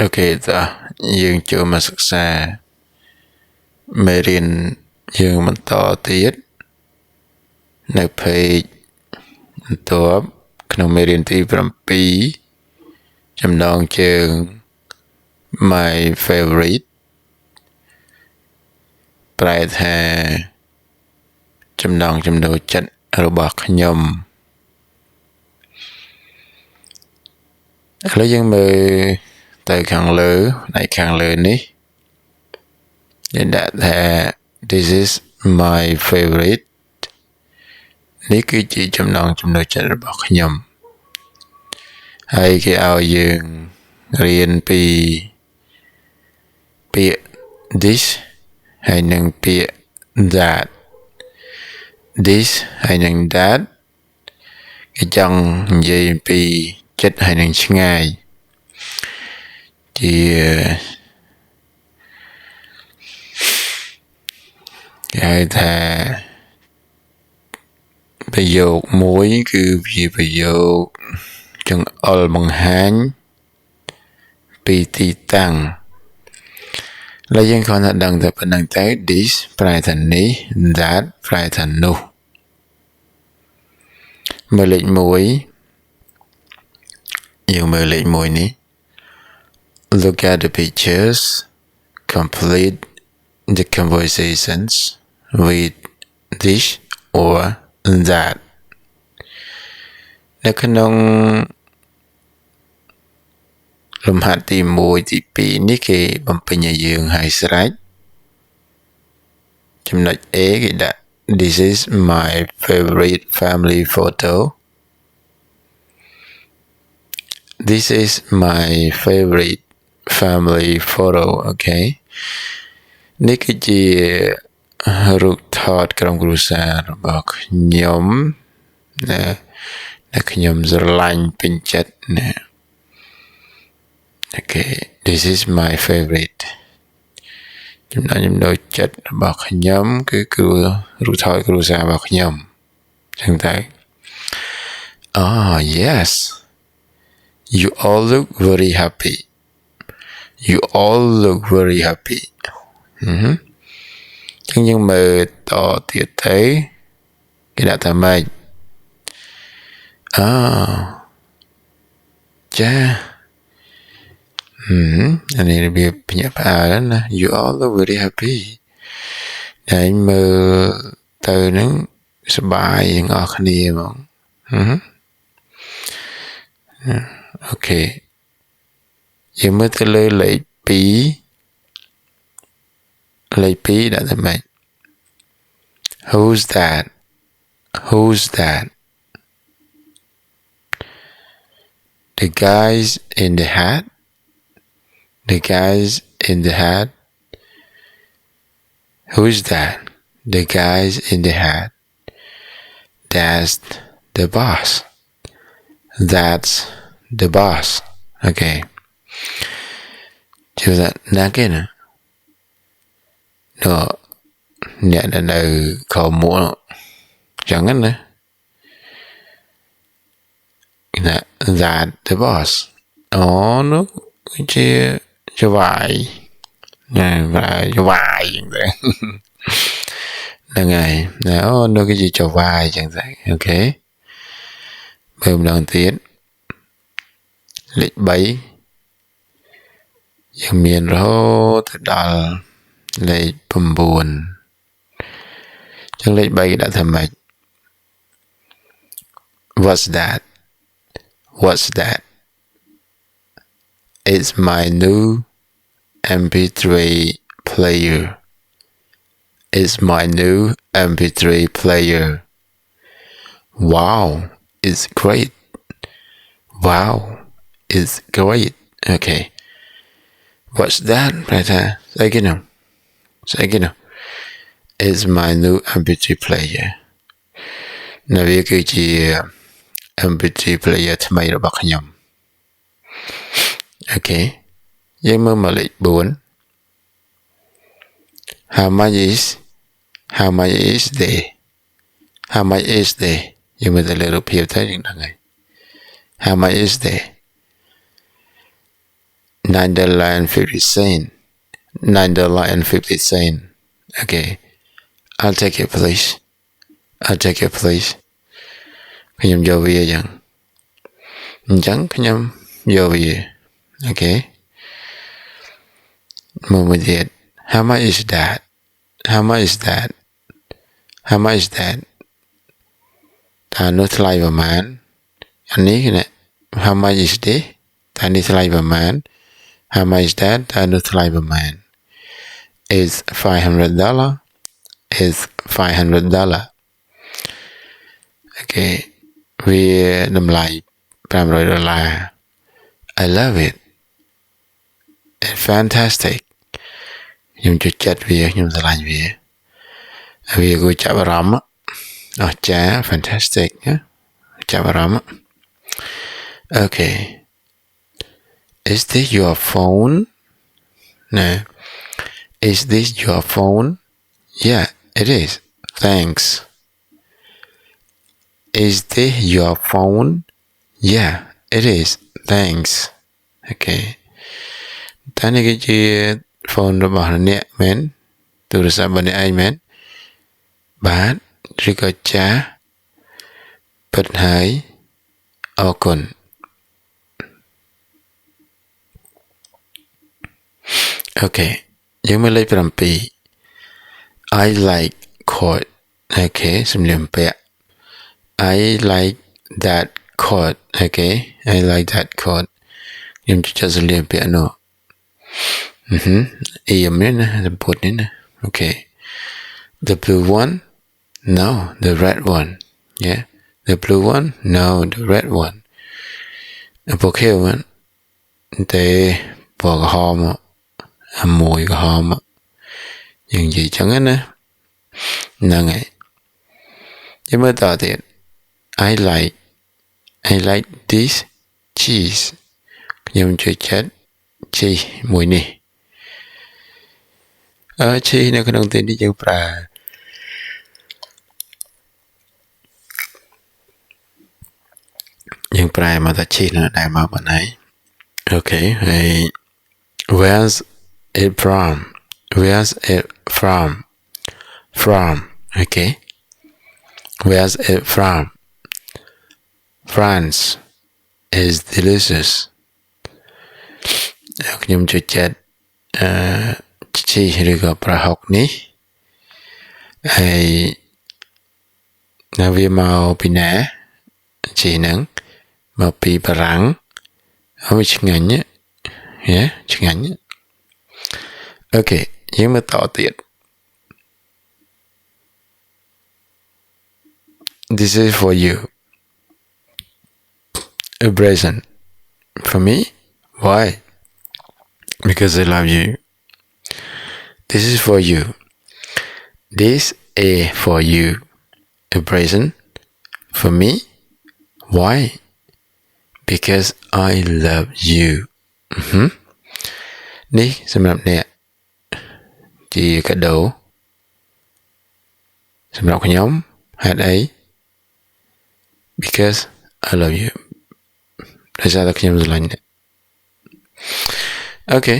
Ok តើយើងចូលមកសិក្សាមេរៀនយើងបន្តទៀតនៅ page បន្ទាប់ក្នុងមេរៀនទី7ចំណងជើង my favorite ប្រែថាចំណងចំណូលចិត្តរបស់ខ្ញុំឥឡូវយើងមើលទៅខាងលើផ្នែកខាងលើនេះយើងដាក់ថា this is my favorite នេះគឺជាចំណងចំណូលចិត្តរបស់ខ្ញុំហើយគេឲ្យយើងរៀនពីពាក្យ this ហើយនិងពាក្យ that this ហើយនិង that គេចង់និយាយពីចិត្តហើយនិងឆ្ងាយជាគេហៅថាប្រយោគមួយគឺជាប្រយោគចង្អុលបង្ហាញពីទីតាំងแล้วយើងគ្រាន់តែដឹងតែប៉ុណ្្នឹងទៅ this ប្រែថានេះ that ប្រែថានោះមើលលេខ1យើងមើលលេខ1នេះ look at the pictures complete the conversations with this or that នៅក្នុងលំហាត់ទី1ទី2នេះគេបំពេញឲ្យយើងហើយស្រេចចំណុច A គេដាក់ this is my favorite family photo this is my favorite family photo okay នេះគឺជារូបថតក្រុមគ្រួសាររបស់ខ្ញុំណាដែលខ្ញុំស្រឡាញ់ពេញចិត្តណា okay this is my favorite ចំណងចំណូលចិត្តរបស់ខ្ញុំគឺរូបថតគ្រួសាររបស់ខ្ញុំចឹងទៅ yes you all look very happy you all look very happy ចឹងយើងមើលតទៀតទៅគេដាក់ថាម៉េចចាអានេះរបៀបភ្ញាក់ផ្អើលណា you all look very happy តែមើលទៅនឹងសប្បាយទាំងអស់គ្នាហ្មងអូខេយើងមើលទៅលើលេខ2លេខ2ដាក់ថាម៉េច who's that the guys in the hat who's that the guys in the hat that's the boss okay ជឿថាណាគេណាអ្នកដែលនៅខោមួកចឹងណាគេថា that the boss នោះគឺជាចវាយណាចវាយចឹងទៅហ្នឹងហើយណានោះគឺជាចវាយចឹងទៅអូខេមើលម្ដងទៀតលេខ3យើងមានរហូតទៅដល់លេខ9ចឹងលេខ3គេដាក់ថាម៉េច what's that it's my new MP3 player wow it's great okay what's that ប្រែថាស្អីគេនោះis my new MP3 player នៅវាគឺជា MP3 player ថ្មីរបស់ខ្ញុំអូខេយើងមើលមកលេខ4 how much is they យើងមើលទៅលើរូបភាពទៅយើងដឹងហើយ how much is they $9.50. $9.50. Okay, I'll take it, please. I'll take it, please. ខ្ញុំយកវាចឹងអញ្ចឹងខ្ញុំយកវា Okay. មួយទៀត How much is that? How much is that? How much is that? ថានោះថ្លៃប្រមាណអានេះគឺ How much is this? ថានេះថ្លៃប្រមាណ How much is that? ថានោះថ្លៃប្រមាណ Is $500? Is $500? Okay. វាតម្លៃ$500 I love it. It's fantastic. ខ្ញុំចូលចិត្តវាខ្ញុំស្រឡាញ់វាវាគួរចាប់អារម្មណ៍អស្ចារ្យ fantastic ចាប់អារម្មណ៍ Okay. Is this your phone? No. Is this your phone? Yeah, it is. Thanks. Is this your phone? Yeah, it is. Thanks. Okay. តើនេះគឺជា phone របស់អ្នកមែនទូរស័ព្ទរបស់អ្នកឯងមែនបាទឬក៏ចាស់ពិតហើយអរគុណ Okay យើងមកលេខ7 I like coat Okay សំលៀកបំពាក់ I like that coat Okay I like that coat ខ្ញុំចូលសំលៀកបំពាក់នោះthe boat Okay. The blue one? No, the red one. Yeah. The blue one? No, the red one. The bouquet one? They bought home. A mùi home. Nhưng gì chẳng á nè. Nè ngay. You mới tỏ tiền. I like this cheese. Nhưng chưa chết. Cheese mùi nè. Chi nó có đồng tiền đi dân pra mà ta chi nó đại mà bạn ấy Okay hey, where's it from Okay where's it from France is deliciousខ្ញុំជួយចិត្តchiឬក៏ប្រហុកនេះហើយវាមកពីណាជីហ្នឹងមកពីបារាំងហើយឆ្ងាញ់ឆ្ងាញ់ Okay យើងមកតទៀត This is for you a present for me why because I love you This is for you. This is for you. A present for me. Why? Because I love you.នេះសម្រាប់អ្នកជាកាដូសម្រាប់ខ្ញុំហេតុអី Because I love you. ដោយសារតែខ្ញុំស្រឡាញ់អ្នក Okay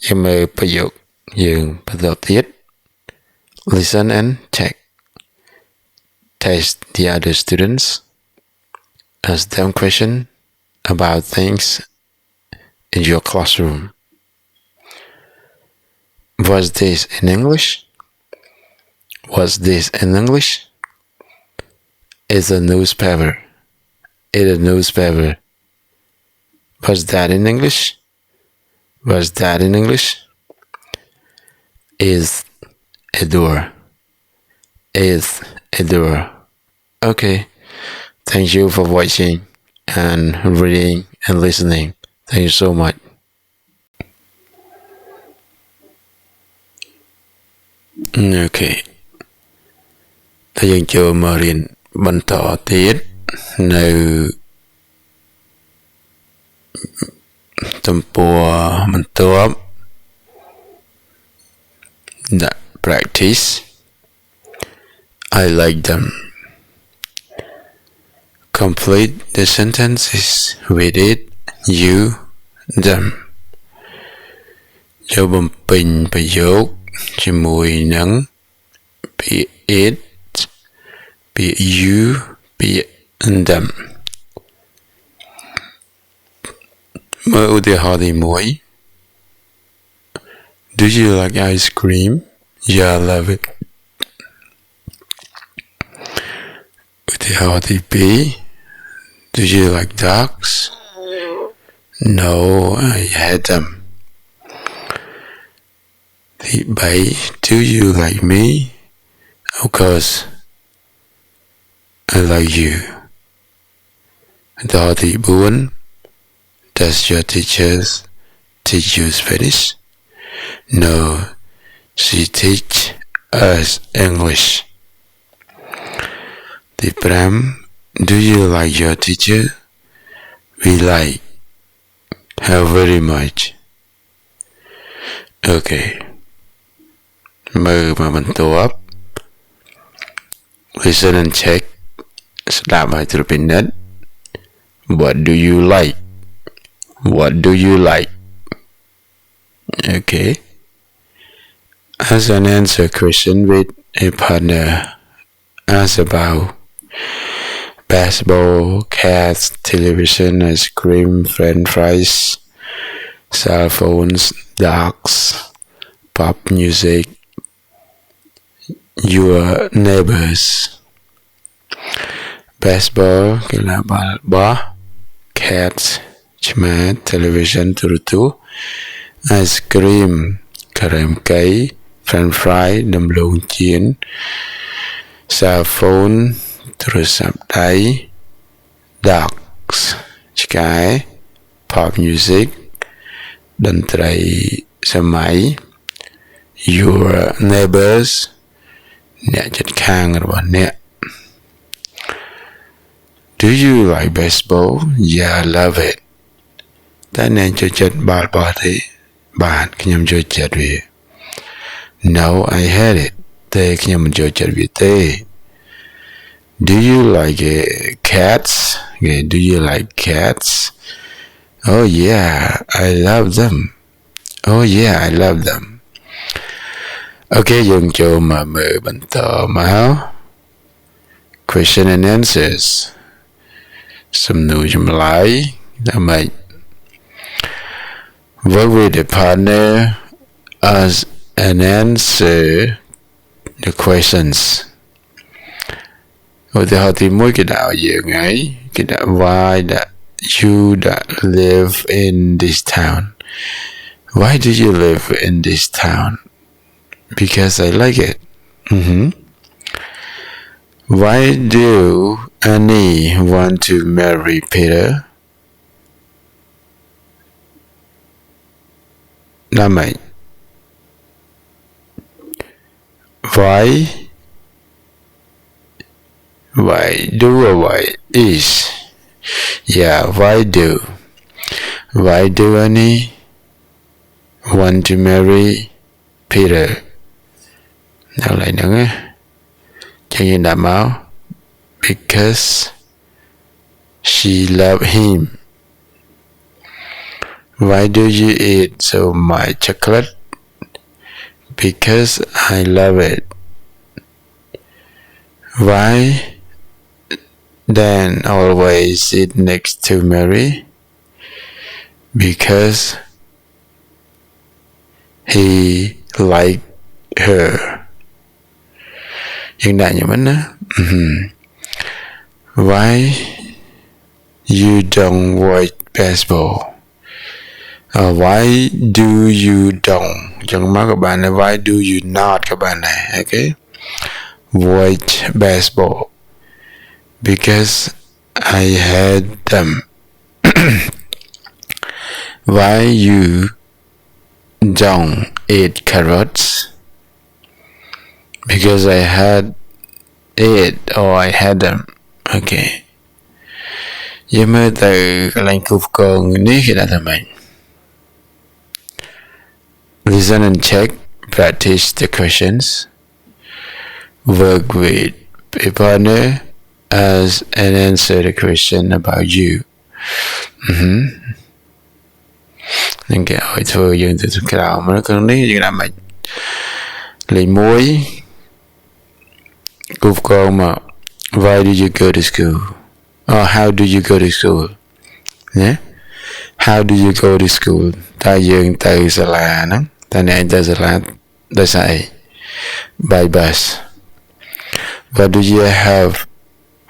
យើងមើលប្រយោគយើងបន្តទៀត Listen and check. Test the other students. Ask them questions about things in your classroom. Was this in English? Was this in English? Is a newspaper. Is a newspaper. Was that in English? Was that in English? Is a door. Is a door. Okay. Thank you for watching and reading and listening. Thank you so much. Okay. តែយើងចូលមករៀនបន្តទៀតនៅទំព័របន្ទាប់ The practice. I like them. Complete the sentences with it, you, them. ចូលបំពេញប្រយោគជាមួយនឹងពាក្យ it ពាក្យ you ពាក្យ them មើលឧទាហរណ៍ទី1 Do you like ice cream? Yeah, I love it. ឧទាហរណ៍ទី2 Do you like dogs? No, I hate them. ទី3 Do you like me? Of course, I like you. ឧទាហរណ៍ទី4 Does your teacher teach you Spanish? No, she teach us English.ទី5 Do you like your teacher? We like her very much. Okay. មើលមកបន្ទាប់ Listen and check. ស្ដាប់ហើយត្រួតពិនិត្យ What do you like? What do you like? Okay. As an answer question with a partner, ask about basketball, cats, television, ice cream, french fries, cell phones, dogs, pop music, your neighbors. Basketball កីឡាបាល់បោះ cats ឆ្មា television ទូរទស្សន៍ ice cream ការ៉េមកី french fry ដំឡូងចៀន cell phone ទូរស័ព្ទដៃ dogs ឆ្កែ pop music តន្ត្រីសម័យ your neighbors អ្នកជិតខាងរបស់អ្នក Do you like baseball? Yeah, I love it. តែអ្នកចូលចិត្តបាល់បោះទេបាទខ្ញុំចូលចិត្តវា No, I hate it. តែខ្ញុំមិនចូលចិត្តវាទេ Do you like cats? Okay, do you like cats? Oh yeah, I love them. Oh yeah, I love them. Okay, យើងចូលមកមើលបន្តមក Question and answers. សំណួរចម្លើយដើម្បី Work with a partner as an answer the questions. ឧទាហរណ៍ទី1គេដាក់ឲ្យយើងហើយគេដាក់ Why that you that live in this town? Why do you live in this town? Because I like it. Why do Annie want to marry Peter? Namai. Why do or why is? Yeah, why do Annie want to marry Peter? Nào lại nữa cho như đảm bảo because she love him. Why do you eat so much chocolate? Because I love it. Why Dan always sit next to Mary? Because he like her. Hiện đại như mình á. Why you don't watch baseball? Why do you don't? Chẳng má các bạn này. Why do you not các bạn này? Okay. Watch baseball. Because I hate them. Why you don't eat carrots? Because I had it or I had them. Okay. Giờ mới từ cái lệnh cục con ní khi đã thành mình. Listen and check. Practice the questions. Work with a partner as and answer the question about you. nên cái hỏi thôi dừng từ cái nào mà nó cần đấy dừng làm mày lấy muối cục câu mà why did you go to school or how do you go to school nhé how do you go to school ta dừng từ sẽ là nó ta này ta sẽ là ta sẽ by bus what do you have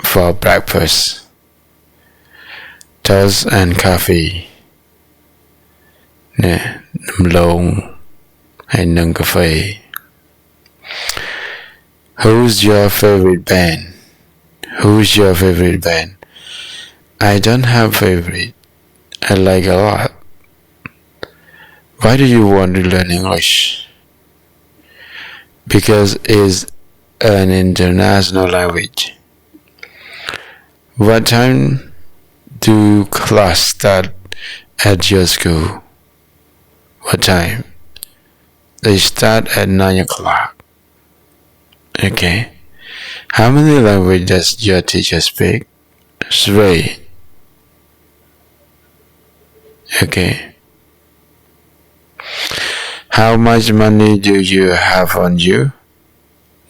for breakfast toast and coffee nè lộn hay nâng cà phê. Who's your favorite band? Who's your favorite band? I don't have favorite. I like a lot. Why do you want to learn English? Because it's an international language. What time do class start at your school? What time? They start at 9 o'clock. Okay. How many languages does your teacher speak? 3. Okay. How much money do you have on you?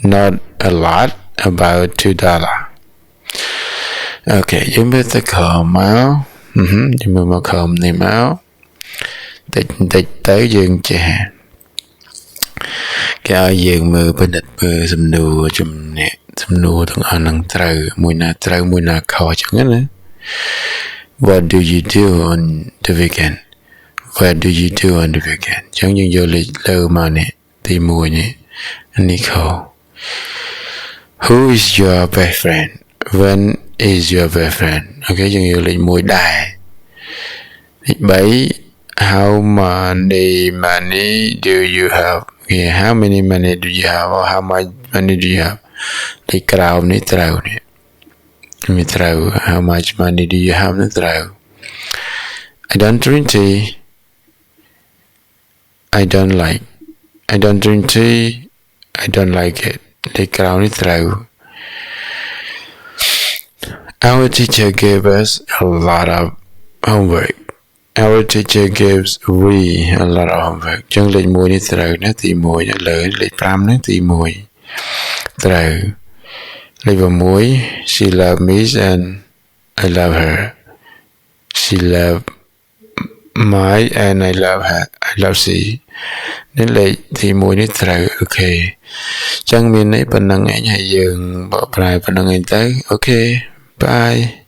Not a lot, about $2. Okay, chúng ta sẽ khom máu. Chúng ta mà khom này máu. Tịch tới dương chè. Cái ở dương mơ bên địch mơ xâm nụ chùm nè. Xâm nụ thằng ở nâng trâu mùi nà khó chẳng hết nữa. What do you do on the weekend? What do you do on the weekend? Chẳng như vô lịch lâu mà nè. Thì mùi nè. Anh đi khó. Who is your best friend? When is your best friend? Okay, chẳng như lịch mùi đài. Lịch 7. How money do you have? Okay, how many money do you have? Or how much money do you have? Lịch krao ní trao nè. Mình trao. How much money do you have? Ní trao. I don't drink tea. I don't drink tea. I don't like it. Lịch krao ní trao. Our teacher gave us a lot of homework. Our teacher gives we a lot of homework. Chẳng lịch mùi ní trao nó tì mùi nó lời lịch pram nó tì mùi trao. Lịch vào mùi. She loved me and I love her. She loved my and I love her. I love she. Nên lịch tì mùi ní trao. Ok. Chẳng miền ấy phần năng ảnh hay dừng bỏ bài phần năng ảnh tới. Ok. Bye.